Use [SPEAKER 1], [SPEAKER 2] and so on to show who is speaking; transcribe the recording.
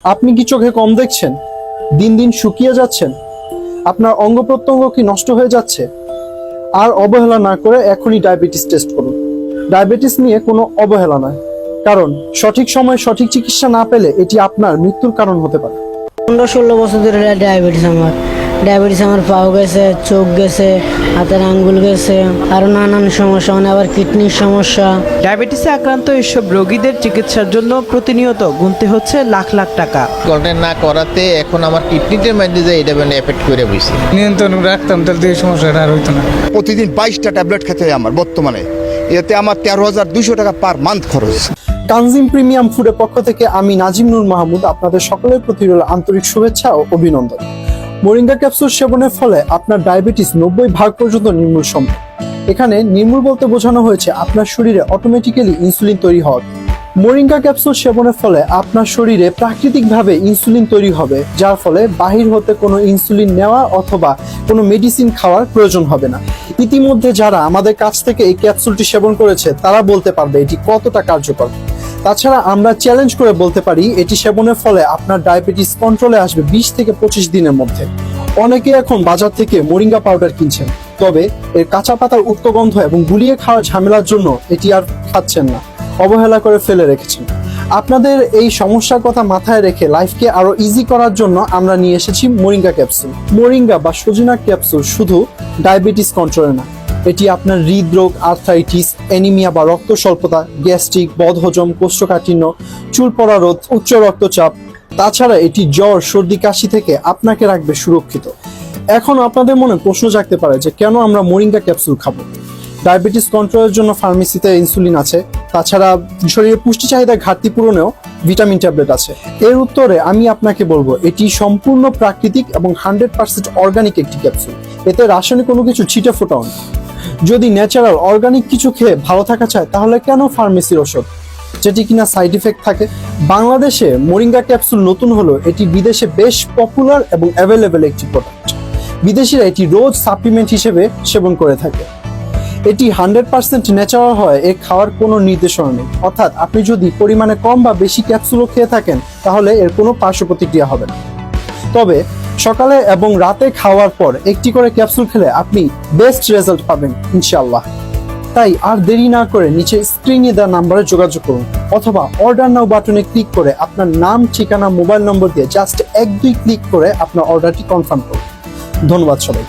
[SPEAKER 1] আপনি কি চোখে কম দেখছেন? দিন দিন শুকিয়ে যাচ্ছেন? আপনার অঙ্গ প্রত্যঙ্গ কি নষ্ট হয়ে যাচ্ছে? আর অবহেলা না করে এখনই ডায়াবেটিস টেস্ট করুন। ডায়াবেটিস নিয়ে কোনো অবহেলা নয়, কারণ সঠিক সময়ে সঠিক চিকিৎসা না পেলে এটি আপনার মৃত্যুর কারণ হতে পারে।
[SPEAKER 2] 15-16 বছর ধরে ডায়াবেটিস আমার পাও গেছে, চোখ গেছে, হাতের আঙ্গুল গেছে, আরো নানান সমস্যা, মানে আবার কিডনির সমস্যা।
[SPEAKER 3] ডায়াবেটিসে আক্রান্ত এসব রোগীদের চিকিৎসার জন্য প্রতিনিয়ত গুনতে হচ্ছে লাখ লাখ টাকা।
[SPEAKER 4] কন্টেন্ট না করাতে এখন আমার কিডনিতে মধ্যে যে এটা মানে এফেক্ট করে বসে।
[SPEAKER 5] নিয়ন্ত্রণ রাখতাম তাহলে এই সমস্যাটা আর হইতো না।
[SPEAKER 6] প্রতিদিন 22টা ট্যাবলেট খেতে হয় আমার বর্তমানে, এতে আমার 13,200 টাকা পার মান্থ খরচ।
[SPEAKER 1] তানজিম প্রিমিয়াম ফুডের পক্ষ থেকে আমি নাজিম নূর মাহমুদ আপনাদের সকলের প্রতি রইল আন্তরিক শুভেচ্ছা ও অভিনন্দন। মোরিঙ্গা ক্যাপসুল সেবনের ফলে আপনার ডায়াবেটিস 90% পর্যন্ত নির্মূল সম্ভব। এখানে নির্মূল বলতে বোঝানো হয়েছে আপনার শরীরে অটোমেটিক্যালি ইনসুলিন তৈরি হবে। মোরিঙ্গা ক্যাপসুল সেবনের ফলে আপনার শরীরে প্রাকৃতিকভাবে ইনসুলিন তৈরি হবে, যার ফলে বাহির হতে কোনো ইনসুলিন নেওয়া অথবা কোনো মেডিসিন খাওয়ার প্রয়োজন হবে না। ইতিমধ্যে যারা আমাদের কাছ থেকে এই ক্যাপসুলটি সেবন করেছে তারা বলতে পারবে এটি কতটা কার্যকর। তাছাড়া আমরা চ্যালেঞ্জ করে বলতে পারি এটি সেবনের ফলে আপনার ডায়াবেটিস কন্ট্রোলে আসবে 20 থেকে 25 দিনের মধ্যে। অনেকে এখন বাজার থেকে মোরিঙ্গা পাউডার কিনছেন, তবে এর কাঁচা পাতার উৎকগন্ধ এবং গুলিয়ে খাওয়ার ঝামেলার জন্য এটি আর খাচ্ছেন না, অবহেলা করে ফেলে রেখেছেন। আপনাদের এই সমস্যার কথা মাথায় রেখে লাইফকে আরো ইজি করার জন্য আমরা নিয়ে এসেছি মোরিঙ্গা ক্যাপসুল। মোরিঙ্গা বা সজিনা ক্যাপসুল শুধু ডায়াবেটিস কন্ট্রোলে না, এটি আপনার হৃদরোগ, আর্থ্রাইটিস, অ্যানিমিয়া বা রক্ত স্বল্পতা, গ্যাস্ট্রিক, বদহজম, কোষ্ঠকাঠিন্য, চুল পড়া রোধ, উচ্চ রক্তচাপ, তাছাড়া এটি জ্বর, সর্দি, কাশি থেকে আপনাকে রাখবে সুরক্ষিত। এখন আপনাদের মনে প্রশ্ন জাগতে পারে যে কেন আমরা মোরিঙ্গা ক্যাপসুল খাবো? ডায়াবেটিস কন্ট্রোলের জন্য ফার্মেসিতে ইনসুলিন আছে, তাছাড়া শরীরে পুষ্টি চাহিদা ঘাটতি পূরণেও ভিটামিন ট্যাবলেট আছে। এর উত্তরে আমি আপনাকে বলবো এটি সম্পূর্ণ প্রাকৃতিক এবং 100% অর্গানিক একটি ক্যাপসুল। এতে রাসায়নিক কোনো কিছু ছিটে ফোটাও না। যদি ন্যাচারাল অর্গানিক কিছু খেয়ে ভালো থাকা চায় তাহলে কেন ফার্মেসির ওষুধ, যেটি কিনা সাইড ইফেক্ট থাকে? বাংলাদেশে মোরিঙ্গা ক্যাপসুল নতুন হলো, এটি বিদেশে বেশ পপুলার এবং অ্যাভেলেবেল একটি প্রোডাক্ট। বিদেশিরা এটি রোজ সাপ্লিমেন্ট হিসেবে সেবন করে থাকে। এটি 100% ন্যাচারাল হয়, এর খাওয়ার কোনো নির্দেশনা নেই। অর্থাৎ আপনি যদি পরিমাণে কম বা বেশি ক্যাপসুলও খেয়ে থাকেন তাহলে এর কোনো পার্শ্ব প্রতিক্রিয়া হবে না। তবে সকালে এবং রাতে খাওয়ার পর একটি করে ক্যাপসুল খেলে আপনি বেস্ট রেজাল্ট পাবেন ইনশাআল্লাহ। তাই আর দেরি না করে নিচে স্ক্রিনে দেওয়া নাম্বারে যোগাযোগ করুন অথবা অর্ডার নাও বাটনে ক্লিক করে আপনার নাম, ঠিকানা, মোবাইল নম্বর দিয়ে জাস্ট 1-2 ক্লিক করে আপনার অর্ডারটি কনফার্ম করুন। ধন্যবাদ সবাই।